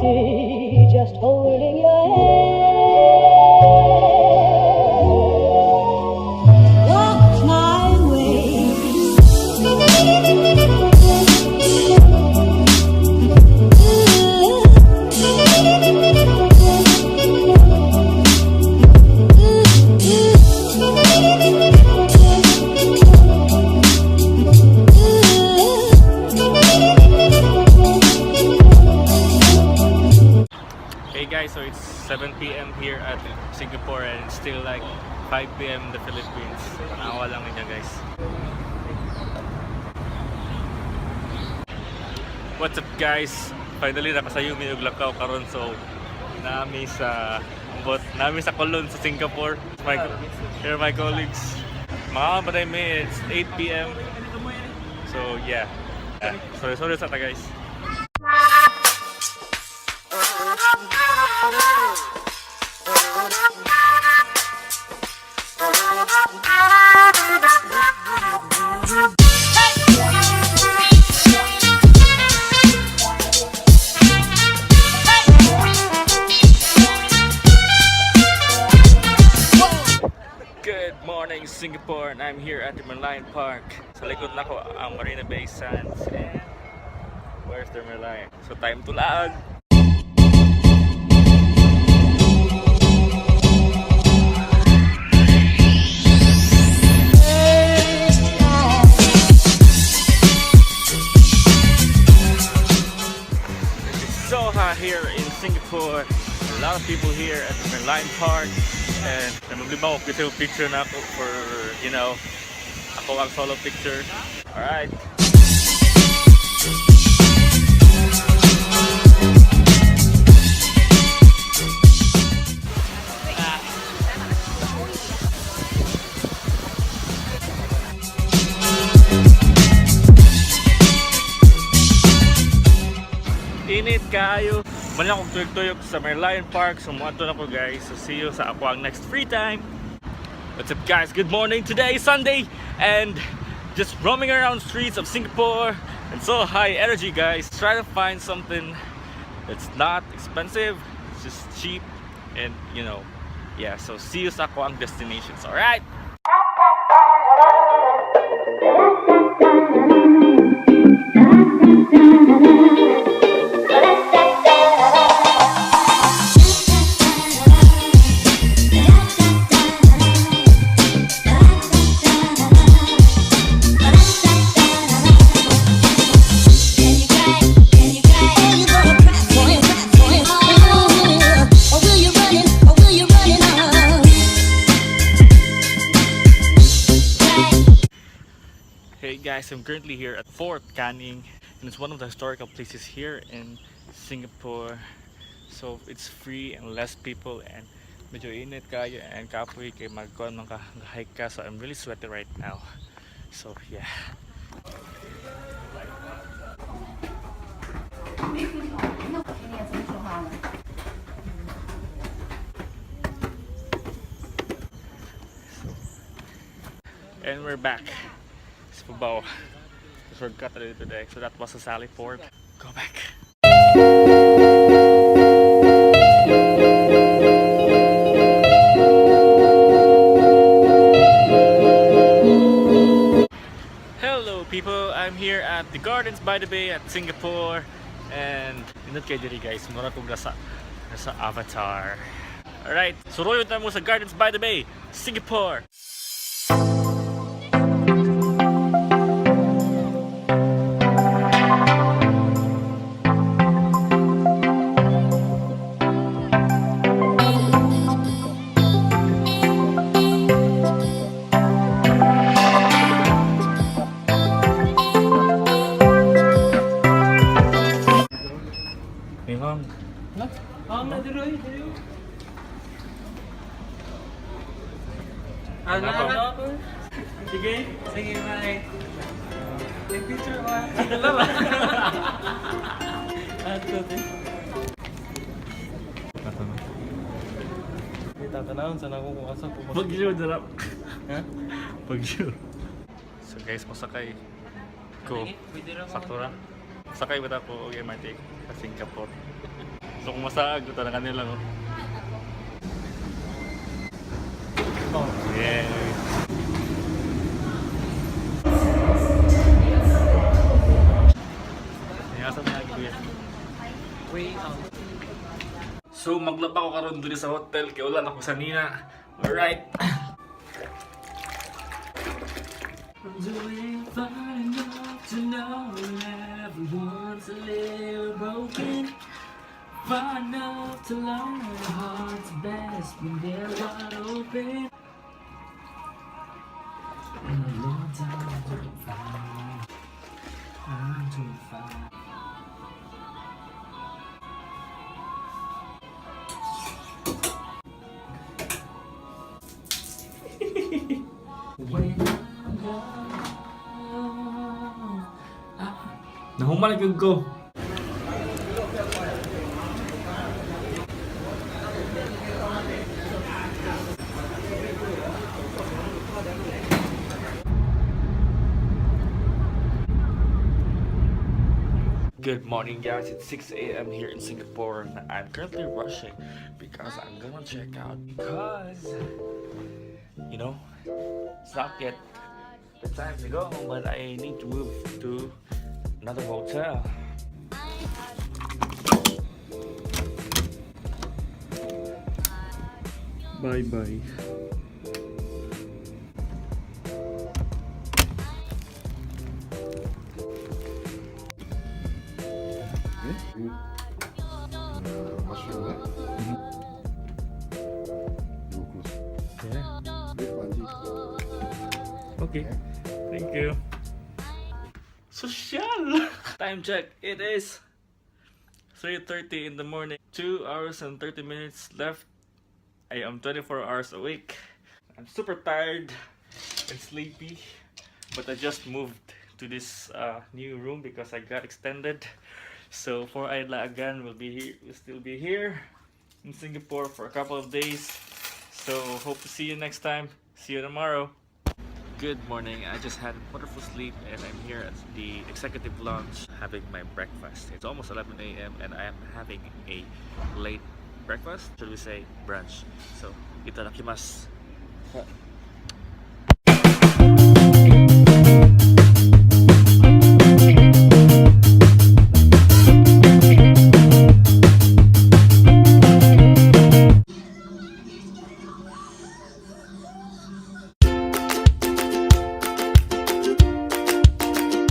empty, just holding your hand. Walk my way. Hey guys, so it's 7 p.m. here at Singapore and it's still like 5 p.m. in the Philippines. Tanawa lang niya guys. What's up guys? Finally nakasayumi og lakaw karon, so nami sa Colon sa Singapore. Here are my colleagues. Mga patay me, it's 8 p.m. So yeah. Sorry sa ta guys. Good morning Singapore, and I'm here at the Merlion Park. Sa likod na ko ang Marina Bay Sands, and where's the Merlion? So time to lag. So hot here in Singapore. A lot of people here at the Merlion Park, and namumlibaw ko kasi picture na ako for, you know, ako ang solo picture. Alright. Init kayo. Mali akong tuyok-tuyok sa Merlion Park. So muadto na ko guys. So see you sa ako ang next free time. What's up guys? Good morning. Today is Sunday and just roaming around streets of Singapore. And so high energy guys. Try to find something that's not expensive. It's just cheap and you know. Yeah, so see you sa ako ang destinations. Alright? Hey guys, I'm currently here at Fort Canning, and it's one of the historical places here in Singapore. So it's free and less people, and medyo init kayo and kapoy kay magkuhan man ka hike ka, so I'm really sweaty right now. So yeah. And we're back. Fubao. Just forgot to do today. So that was a Sally Port. Go back. Hello people, I'm here at the Gardens by the Bay at Singapore, and inot kay diri guys, mura kong nasa Avatar. Alright, so royo na mo sa Gardens by the Bay, Singapore. Sige, sige, bye. Take picture ba? Dalawa. Ato din. Tatanawon sana ako kung asa ko. Pag-show na lang. Ha? Pag-show. So guys, masakay ko. Sakto ra. Sakay ba ako og MRT sa Singapore. So kung masag, ito na kanila no. Oh. Yeah. Niyasa na lagi yan. Way out. So maglaba ko karon dito sa hotel kay wala na ko sa Nina. Alright. I'm doing fine enough to know everyone's a little broken. Fine enough to learn the heart's best when they're wide open. In a long time, I'm doing fine. I'm doing fine. When I'm gone, Nahuman gyud ko. Good morning guys, it's 6 a.m. here in Singapore. I'm currently rushing because I'm gonna check out because, you know, it's not yet the time to go, but I need to move to another hotel. Bye bye. Mushroom, Okay, thank you. Social! Time check, it is 3:30 in the morning. 2 hours and 30 minutes left. I am 24 hours awake. I'm super tired and sleepy, but I just moved to this new room because I got extended. So for Ayla again will still be here in Singapore for a couple of days. So hope to see you next time. See you tomorrow. Good morning. I just had a wonderful sleep and I'm here at the executive lounge having my breakfast. It's almost 11 a.m. and I am having a late breakfast. Should we say brunch? So itadakimasu.